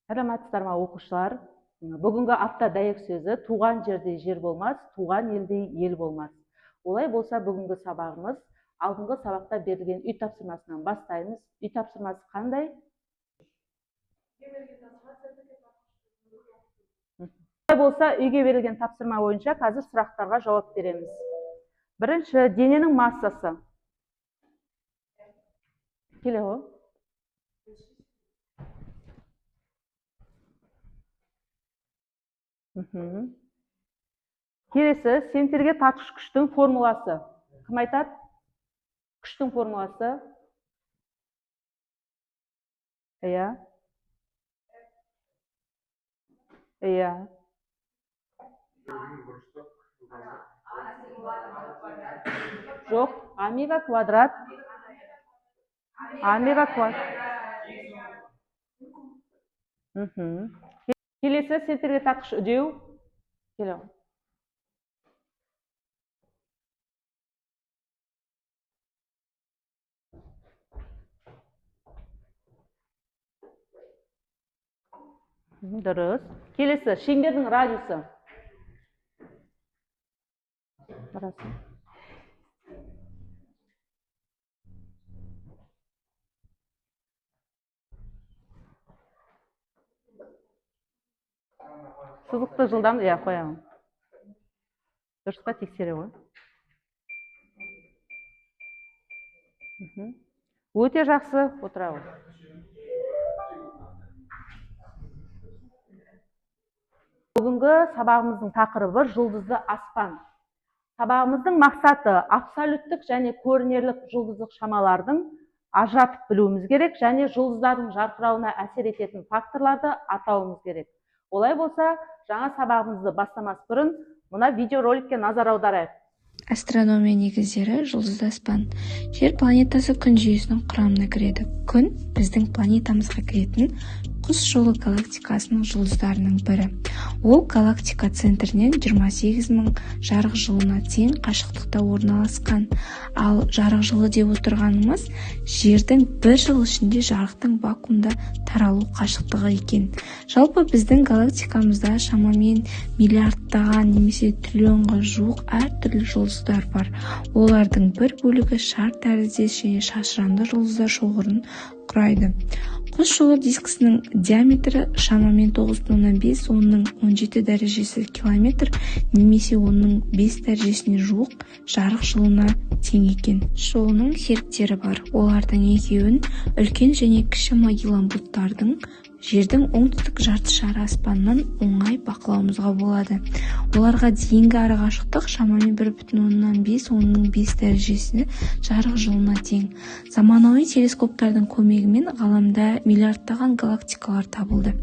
Саламатсыздар ма оқушылар? Бүгінгі апта дәйек сөзі туған жерде жер болмас, туған елде ел болмас. Олай болса бүгінгі сабағымыз алдыңғы сабақта берілген үй тапсырмасынан бастаймыз. Үй тапсырмасы қандай? Олай болса үйге берілген тапсырма бойынша қазір сұрақтарға жауап береміз. Бірінші, дененің массасы. Келе. Келесі, сентерге тартқыш күштің формуласы. Кім айтады? Күштің формуласы? Иә. Жоқ, омега квадрат. Омега квадрат. Келесі, сентерге тартқыш үдеу. Келе. Дұрыс. Келесі, шеңбердің радиусы. Сызықты жылдам, қоямын. Дұрыс па, тексере ғой. Өте жақсы, отыра ғой. Бүгінгі сабағымыздың тақырыбы жұлдызды аспан. Сабағымыздың мақсаты абсолюттік және көрінерлік жұлдыздық шамалардың ажыратып білуіміз керек және жұлдыздардың жарқырауына әсер ететін факторларды атауымыз керек. Олай болса, жаңа сабағымызды бастамас бұрын мына видеороликке назар аударайық. Астрономия негіздері жұлдызды аспан. Жер планетасы күн жүйесінің құрамына кіреді. Күн біздің планетамызға кіретін құс жолы галактикасының жұлдыздарының бірі. Ол галактика центрінен 28 000 жарық жылына тең қашықтықта орналасқан. Ал жарық жылы деп отырғанымыз жердің бір жыл ішінде жарықтың вакуумда таралу қашықтығы екен. Жалпы біздің галактикамызда шамамен миллиардтаған немесе триллионға жуық әртүрлі жұлдыздар бар. Олардың бір бөлігі шар тәріздес және шашыранды жұлдыздар шоғырын құрайды. Құс жолы дискісінің диаметрі шамамен 9,5, оның 17 дәрежесі километр, немесе оның 5 дәрежесіне жуық жарық жылына тең екен. Жолының серіктері бар. Олардың екеуін үлкен және кіші Магеллан бұлттардың жердің оңтүстік жарты шары аспаннан оңай бақылауымызға болады. Оларға дейінгі арақашықтық шамамен 1,5, оның 5 дәрежесі жарық жылына тең. Заманауи телескоптардың көмегімен ғаламда миллиардтаған галактикалар табылды.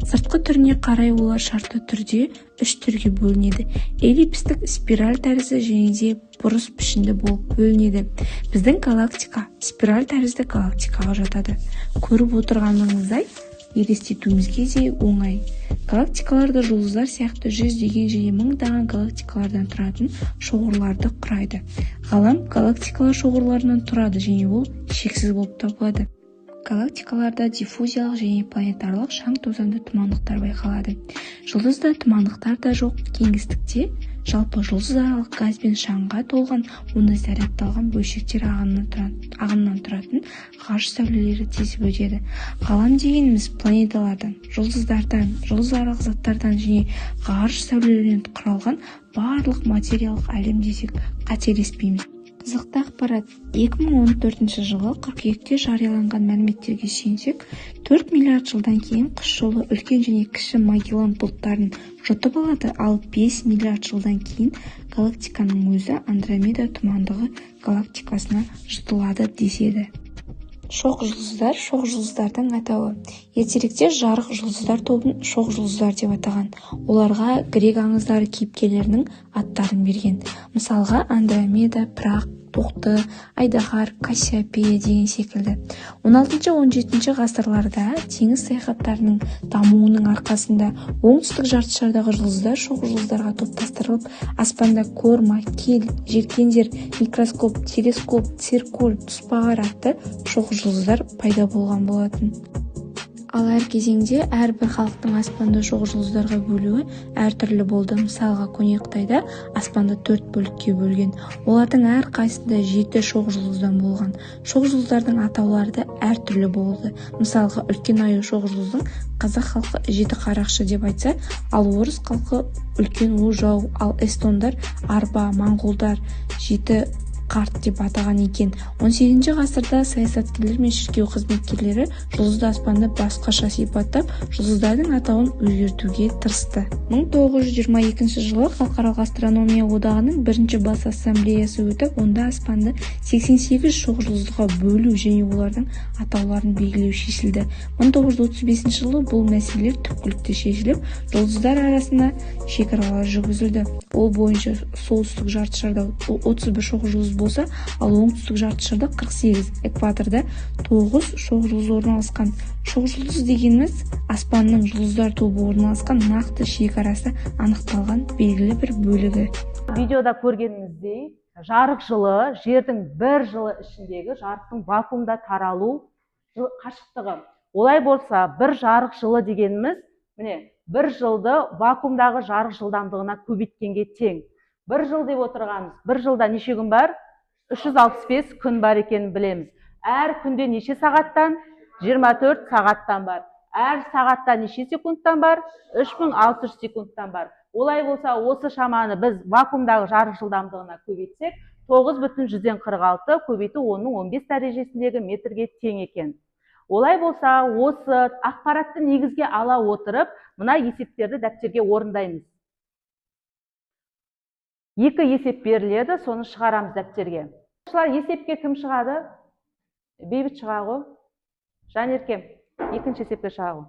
Сыртқы түріне қарай олар шартты түрде 3 түрге бөлінеді. Эллипстік, спираль тәрізді және де бұрыс пішінді болып бөлінеді. Біздің галактика спираль тәрізді галактикаға жатады. Көріп отырғаныңыздай елестетуімізге де оңай. Галактикаларды жұлдыздар сияқты жүздеген және мыңдаған галактикалардан тұратын шоғырларды құрайды. Ғалам галактикалар шоғырларынан тұрады және ол шексіз болып табылады. Галактикаларда диффузиялық және планетарлық шаң тозаңды тұмандықтар байқалады. Жұлдызда тұмандықтар да жоқ. кеңістікте жалпы жұлдызаралық газ бен шаңға толған, оны зарядталған бөлшектер ағынынан тұратын ғарыш сәулелері тесіп өтеді. Ғалам дегеніміз планеталардан, жұлдыздардан, жұлдызаралық заттардан және ғарыш сәулелерінен құралған барлық материялық әлем десек қателеспейміз. Қызықты ақпарат. 2014 жылы қыркүйекте жарияланған мәліметтерге сүйенсек, 4 миллиард жылдан кейін құс жолы үлкен және кіші Магеллан бұлттарын жұтып алады, ал 5 миллиард жылдан кейін галактиканың өзі Андромеда тұмандығы галактикасына жұтылады деседі. Шоқ жұлдыздар шоқ жұлдыздардың атауы. Ертеректе жарық жұлдыздар тобын шоқ жұлдыздар деп атаған. Оларға грек аңыздары кейіпкерлерінің аттарын берген. Мысалға Андромеда, Прах, Тоқты, Айдахар, Кассиопея деген секілді. 16-17 ғасырларда теңіз саяхаттарының дамуының арқасында оңтүстік жартышардағы жұлдыздар шоқ жұлдыздарға топтастырылып, аспанда корма, кел, желкендер, микроскоп, телескоп, циркуль, тұспағар атты шоқ жұлдыздар пайда болған болатын. Ал әр кезеңде әрбір халықтың аспанды шоқ жұлдыздарға бөлуі әртүрлі болды. Мысалға, көне Қытайда аспанды 4 бөлікке бөлген. Олардың әр қайсында 7 шоқ жұлдыздан болған. Шоқ жұлдыздардың атаулары да әртүрлі болды. Мысалға, үлкен аю шоқ жұлдыздың қазақ халқы 7 қарақшы деп айтса, ал орыс халқы үлкен у жау, ал эстондар арба, моңғолдар 7 қарт деп атаған екен. 18 ғасырда саясаткерлер мен шіркеу қызметкерлері жұлдызды аспанды басқаша сипаттап, жұлдыздардың атауын өзгертуге тырысты. 1922 жылы Халықаралық астрономия одағының бірінші бас ассамблеясы өтіп, онда аспанды 88 шоқ жұлдызға бөлу және олардың атауларын белгілеу шешілді. 1935 жылы бұл мәселелер түпкілікті шешіліп, жұлдыздар арасында шекаралар жүргізілді. Ол бойынша солтүстік жартышарда 31 шоқ жұлдыз болса, ал оңтүстік жартышарда 48, экваторда 9 шоқ жұлдыз орналасқан. Шоқ жұлдыз дегеніміз аспанның жұлдыздар тобы орналасқан нақты шекарасы анықталған белгілі бір бөлігі. Видеода көргеніміздей, жарық жылы жердің бір жылы ішіндегі жарықтың вакуумда таралу қашықтығы. Олай болса, бір жарық жылы дегеніміз, міне, бір жылды вакуумдағы жарық жылдамдығына көбейткенге тең. Бір жыл деп отырғанымыз, бір жылда неше күн бар? 365 күн бар екенін білеміз. Әр күнде неше сағаттан? 24 сағаттан бар. Әр сағатта неше секундтан бар? 3600 секундтан бар. Олай болса, осы шаманы біз вакуумдағы жарық жылдамдығына көбейтсек, 9,146 көбейту 10-15 дәрежесіндегі метрге тең екен. Олай болса, осы ақпаратты негізге ала отырып, мына есептерді дәптерге орындаймыз. Екі есеп беріледі, соны шығарамыз дәптерге. Есепке кім шығады? Бейбіт шығағы. Жанеркем, екінші есепке шығағы.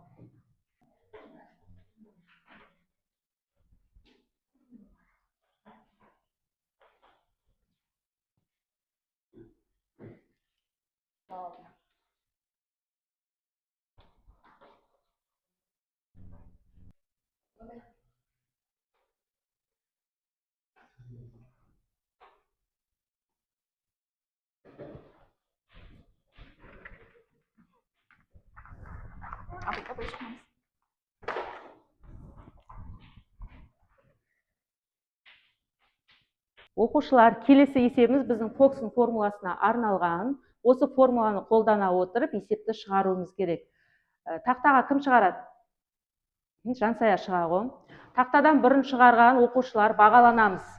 Оқушылар, келесі есебіміз біздің Фокстың формуласына арналған. Осы формуланы қолдана отырып, есепті шығаруымыз керек. Тақтаға кім шығарады? Жансая шығағы. Тақтадан бұрын шығарған оқушылар бағаланамыз.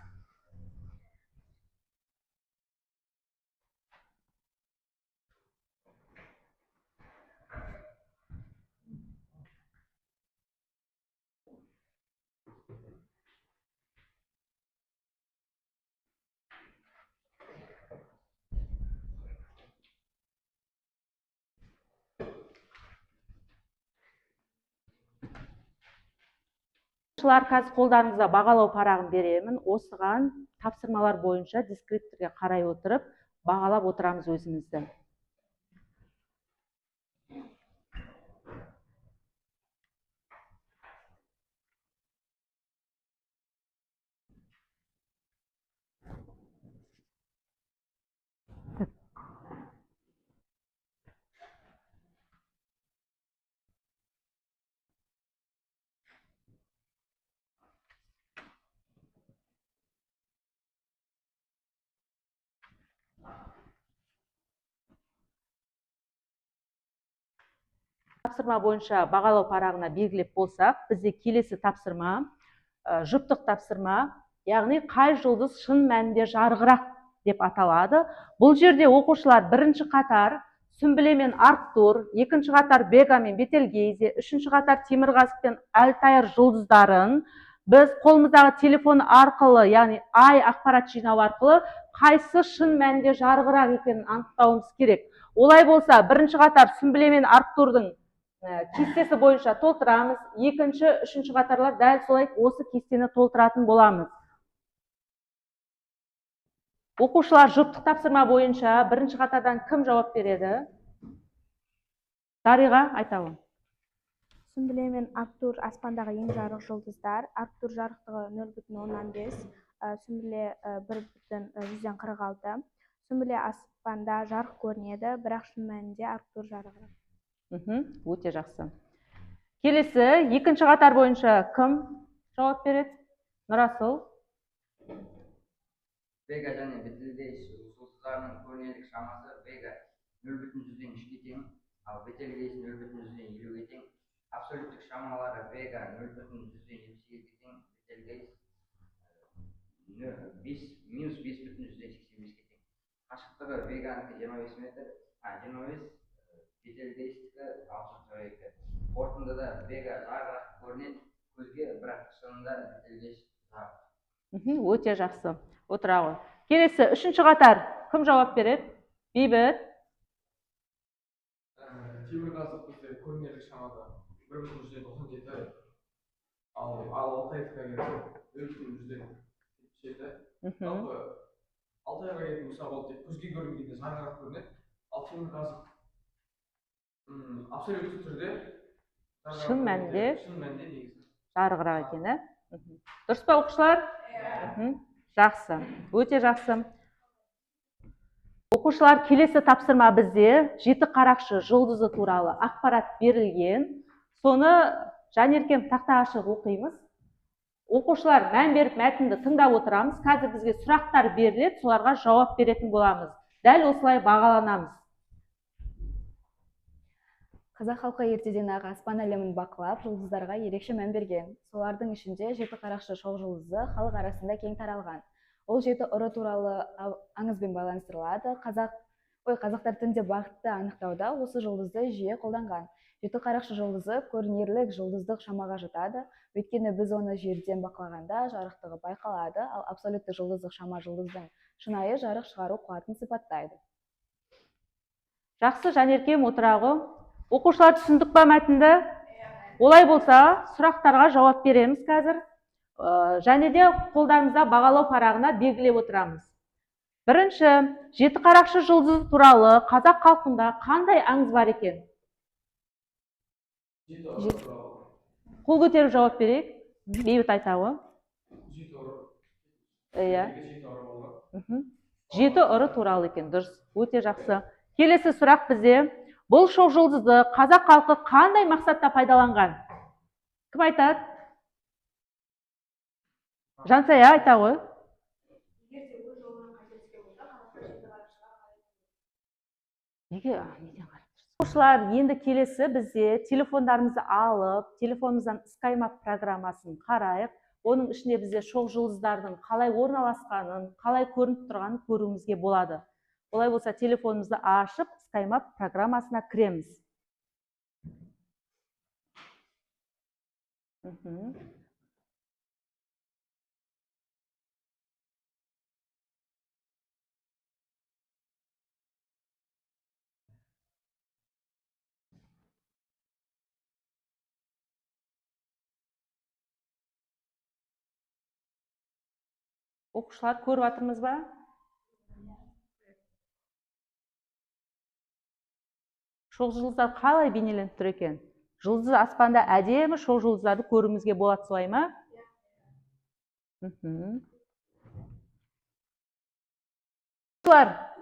Қазір қолдарыңызда бағалау парағын беремін. Осыған тапсырмалар бойынша дескрипторға қарай отырып, бағалап отырамыз өзімізді. Тапсырма бойынша бағалау парағына белгілеп болсақ, бізде келесі тапсырма жұптық тапсырма, яғни қай жұлдыз шын мәнінде жарығырақ деп аталады. Бұл жерде оқушылар бірінші қатар Сүмбіле мен Арктур, екінші қатар Бега мен Бетельгейзе, үшінші қатар Темірқазық пен Альтайр жұлдыздарын біз қолымыздағы телефон арқылы, яғни ай ақпарат жинау арқылы қайсы шын мәнінде жарығырақ екенін анықтауымыз керек. Олай болса, бірінші қатар Сүмбіле мен Арктурдың кестесі бойынша толтырамыз, екінші, үшінші қатарлар дәл солай осы кестені толтыратын боламыз. Оқушылар жұптық тапсырма бойынша бірінші қатардан кім жауап береді? Дариға, айтауын. Сүмбіле мен Арктур аспандағы ең жарық жұлдыздар. Арктур жарықтығы 0,5, Сүмбіле 1,46. Сүмбіле аспанда жарық көрінеді, бірақ шын мәнінде Арктур жарығы. Өте жақсы. Келесі, екінші қатар бойынша кім жауап береді? Нұрасыл. Вега және Бетельгейс жұлдыздарының көрнелік шамасы Вега 0,3-ке тең, ал Бетельгейс 0,50-ге тең. Абсолюттік шамалары Вега 0,78-ге тең, Бетельгейс -5,85-ге тең. Қашықтығы Веганікі 25 метр, 25, Бетельгейстікі 6,2. Қорытындыда Вега жарқырақ көрінеді, көзге, бірақ шынында Бетельгейс жарық. Өте жақсы. Отыра ғой. Келесі, үшінші қатар кім жауап береді? Бейбіт. Темір газдық бізде көрнелік шамада 1,97, ал Алтайдікі келгенде 0,177. Жалпы Алтайға келетін болсақ, ол тек көзге көрінгенде жарқырақ көрінеді, ал темір газдық абсолютті түрде Шын мәнінде негізі жарығырақ екен, дұрыс па оқушылар? Жақсы, өте жақсы. Оқушылар, келесі тапсырма бізде 7 қарақшы жұлдызы туралы ақпарат берілген. Соны Жанеркем тақта ашып оқимыз. Оқушылар, мән беріп мәтінді тыңдап отырамыз. Қазір бізге сұрақтар беріледі, соларға жауап беретін боламыз. Дәл осылай бағаланамыз. Қазақ халқы ертеден-ақ аспан әлемін бақылап, жұлдыздарға ерекше мән берген. Солардың ішінде 7 қарақшы шоқжұлдызы халық арасында кең таралған. Ол 7 ұры туралы аңызбен байланыстырылады. Қазақтар түнде бақытты анықтауда осы жұлдызды жиі қолданған. 7 қарақшы жұлдызы көрнерлік жұлдыздық шамаға жатады, өйткені біз оны жерден бақылағанда жарықтығы байқалады, ал абсолютті жұлдыздық шама жұлдыздың шынайы жарық шығару қуатын сипаттайды. Жақсы, Жанеркем, отырағы. Оқушылар түсіндік па мәтінді? Олай болса, сұрақтарға жауап береміз қазір. Және де қолдарымызда бағалау парағына белгілеп отырамыз. Бірінші, 7 қарақшы жұлдызы туралы қазақ халқында қандай аңыз бар екен? Қол көтеріп жауап берейік. Бейбіт айтауы. 7 ұры туралы екен, дұрыс. Өте жақсы. Келесі сұрақ бізде. Бұл шоқжұлдызды қазақ халқы қандай мақсатта пайдаланған? Кім айтады? Жансая айта ғой. Неге? Оқушылар, енді келесі бізде телефондарымызды алып, телефонымыздан SkyMap программасын қарайық. Оның ішінде бізде шоқжұлдыздардың қалай орналасқанын, қалай көрініп тұрғанын көруімізге болады. Олай болса, телефонымызды ашып, SkyMap программасына кіреміз. Оқушылар, көріп жатырмыз ба? Шоқжұлдыздар қалай бейнеленіп тұр екен? Жұлдыз аспанда әдемі шоқжұлдыздарды көруімізге болады, солай ма?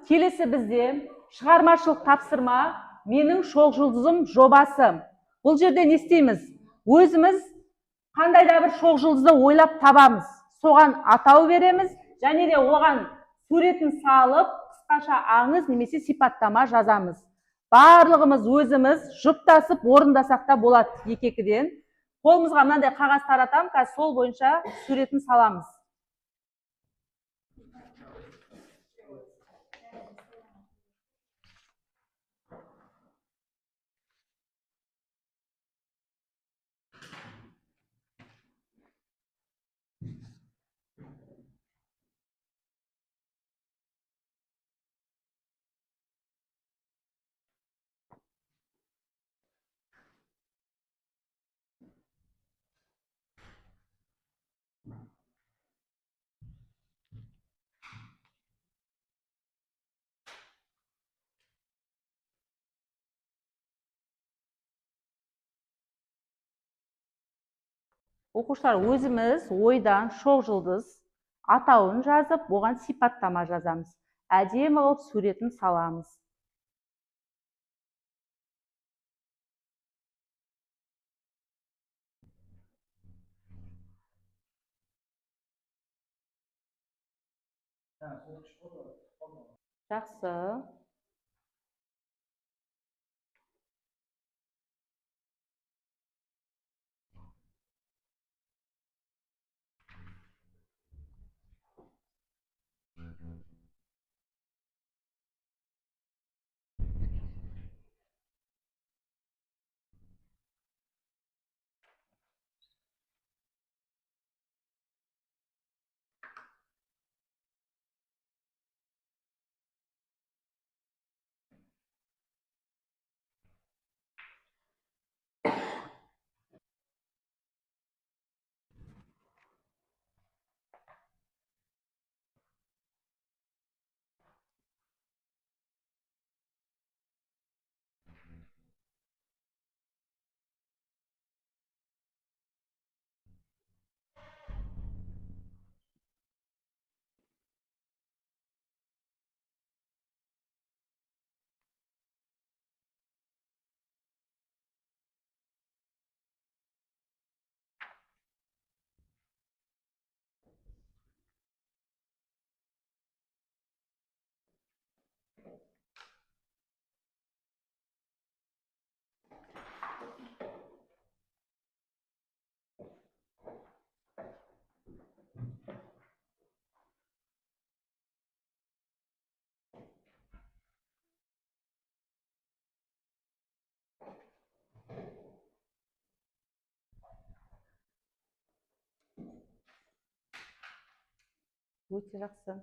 Келесі бізде шығармашылық тапсырма менің шоқжұлдызым жобасы. Бұл жерде не істейміз? Өзіміз қандай да бір шоқжұлдызды ойлап табамыз. Соған атау береміз, және де оған суретін салып, қысқаша аңыз немесе сипаттама жазамыз. Барлығымыз өзіміз жұптасып орындасақ та болады екі-екіден. Қолымызға мынандай қағаз таратам, қазір сол бойынша суретін саламыз. Оқушылар, өзіміз ойдан шоқжұлдыз атауын жазып, оған сипаттама жазамыз. Әдемі қылып суретін саламыз. Жақсы. Өте жақсы.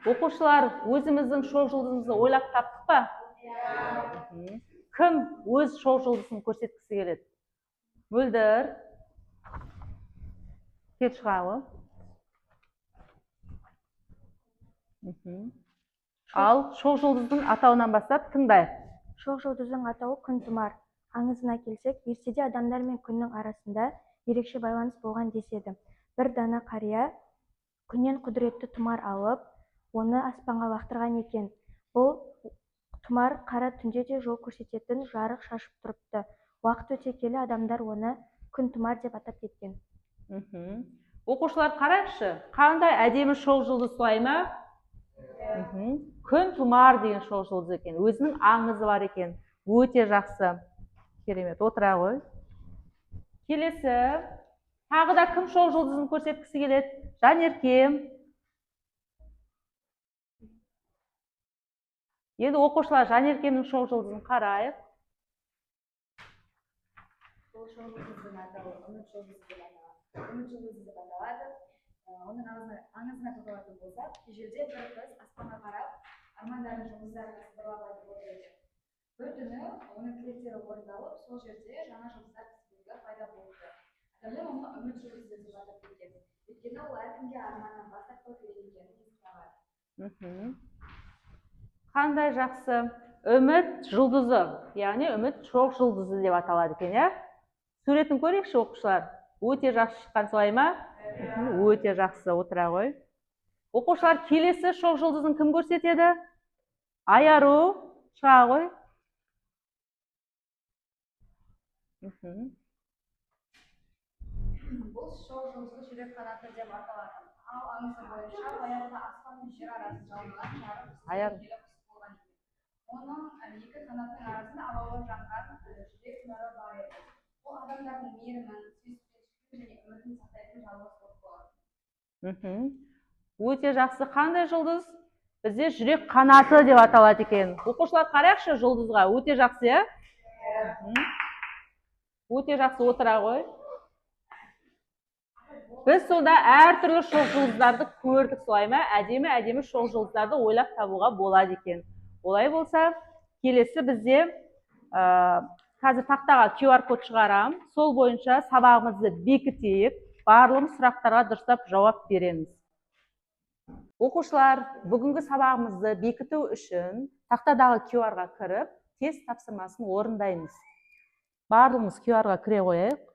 Оқушылар, өзіміздің шоқ жұлдызымызды ойлап таптық па? Кім өз шоқ жұлдызын көрсеткісі келеді? Мөлдір. Кел шығағы. Ал шоқ жұлдыздың атауынан бастап тыңдайық. Шоқ жұлдыздың атауы күн тұмар. Аңызына келсек, ертеде адамдар мен күннің арасында ерекше байланыс болған деседі. Бір дана қария күннен құдіретті тұмар алып, оны аспанға лақтырған екен. Бұл тұмар қара түнде де жол көрсететін жарық шашып тұрыпты. Уақыт өте келе адамдар оны күн тұмар деп атап кеткен. Оқушылар қарайықшы, қандай әдемі шоқ жұлдыз солай ма? Күн тұмар деген шоқ жұлдыз екен. Өзінің аңызы бар екен. Өте жақсы. Керемет, отыра ғой. Келесі, тағы да кім шоқ жұлдызын көрсеткісі келеді? Жанерке. Енді оқушылар Жанеркемнің шоқ жұлдызын қарайық. Бұл шоқ жұлдыздың атауы үміт жұлдызы деп аталады. Үміт жұлдызы деп аталады. Оның аңызына тоқталатын болсақ, кей жерде бір қыз аспанға қарап, армандарын жұлдыздарға сыбырлап айтып отыр екен. Бір түні оның тілектері орындалып, сол жерде жаңа жұлдыздар тізбегі пайда болды. Адамдар оны үміт жұлдызы деп атап кеткен. Өйткені ол әркімге арманнан бас тартпау керек екенін еске алады. Қандай жақсы. Үміт жұлдызы, яғни үміт шоқ жұлдызы деп аталады екен, иә? Суретін көрейікші оқушылар. Өте жақсы шыққан солай ма? Өте жақсы, отыра ғой. Оқушылар, келесі шоқ жұлдызын кім көрсетеді? Айару, шыға ғой. Бұл шоқ жұлдызы жүрек қанаты деп аталады. Ал аңызы бойынша баяғыда аспан мен жер арасы жалынған жарық болған екен. Оның екі қанаттың арасында алаулы жанған жүрек нұры бар еді. Ол адамдардың мейірімін, сүйіспеншілігін және үмітін сақтайтын жалғыз от болатын. Өте жақсы. Қандай жұлдыз? Бізде жүрек қанаты деп аталады екен. Оқушылар қарайықшы жұлдызға. Өте жақсы, иә? Өте жақсы, отыра ғой. Біз сонда әртүрлі шоқ жұлдыздарды көрдік, солай ма? Әдемі шоқ жұлдыздарды ойлап табуға болады екен. Олай болса, келесі бізде қазір тақтаға QR код шығарам. Сол бойынша сабағымызды бекітейік. Барлығымыз сұрақтарға дұрыстап жауап береміз. Оқушылар, бүгінгі сабағымызды бекіту үшін тақтадағы QR-ға кіріп, тест тапсырмасын орындаймыз. Барлығымыз QR-ға кіре қояйық.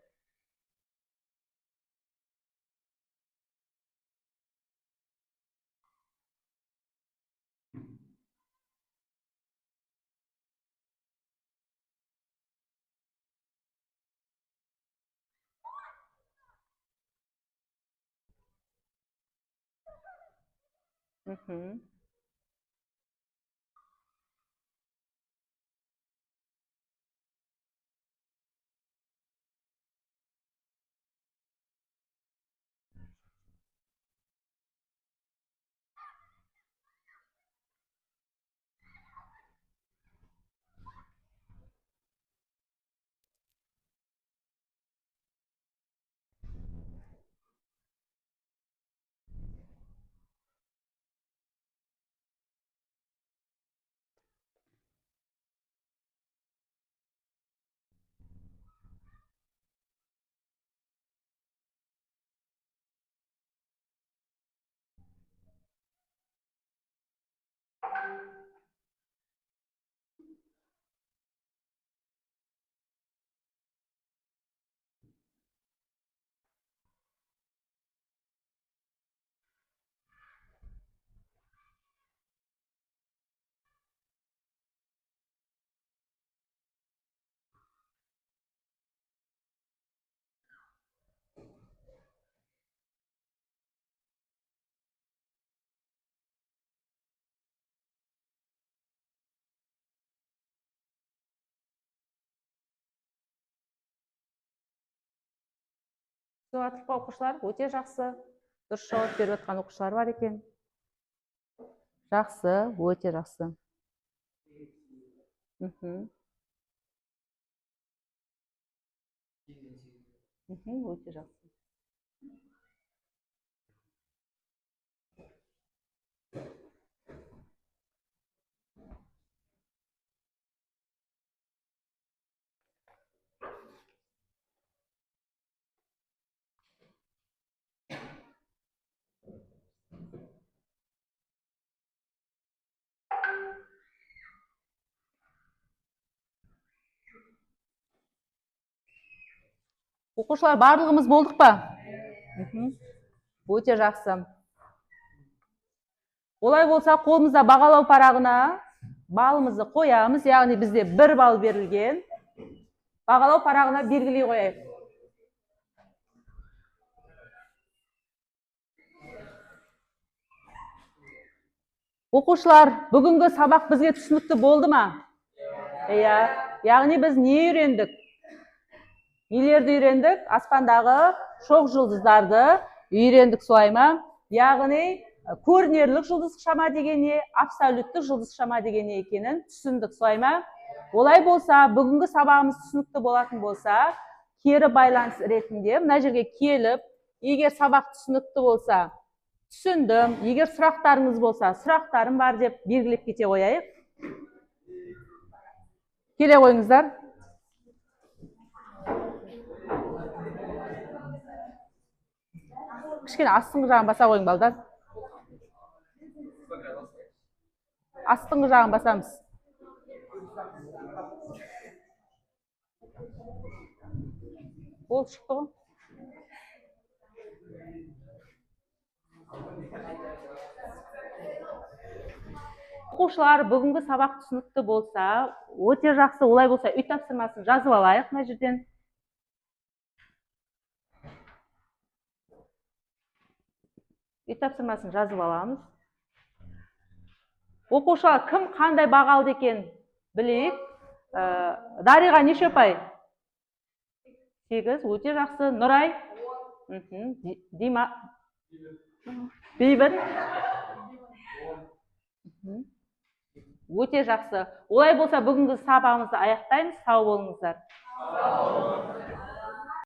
Суатып оқушылар, өте жақсы. Дұрыс жауап беріп отқан оқушылар бар екен. Жақсы, өте жақсы. Өте жақсы. Оқушылар, барлығымыз болдық па? Өте жақсы. Олай болса, қолымызда бағалау парағына балымызды қоямыз, яғни бізде 1 балл берілген. Бағалау парағына белгілей қояйық. Оқушылар, бүгінгі сабақ бізге түсінікті болды ма? Иә, яғни біз не үйрендік? Нелерді үйрендік? Аспандағы шоқ жұлдыздарды үйрендік, солай ма? Яғни көрінерлік жұлдыз шама дегенне, абсолюттік жұлдыз шама дегенне екенін түсіндік, солай ма? Олай болса, бүгінгі сабағымыз түсінікті болатын болса, кері байланыс ретінде мына жерге келіп, егер сабақ түсінікті болса, түсіндім, егер сұрақтарыңыз болса, сұрақтарым бар деп белгілеп кете қояйық. Келе қойыңыздар. Кішкене астыңғы жағын баса қойың, балдар. Астыңғы жағын басамыз. Ол шықты ғой. Оқушылар, бүгінгі сабақ түсінікті болса, өте жақсы. Олай болса, үй тапсырмасын жазып алайық мына жерден. Үй тапсырмасын жазып аламыз. Оқушылар, кім қандай баға алды екен білейік. Дариға неше ұпай? 8, өте жақсы. Нұрай? Дима? Бейбіт? Өте жақсы. Олай болса бүгінгі сабағымызды аяқтаймыз. Сау болыңыздар.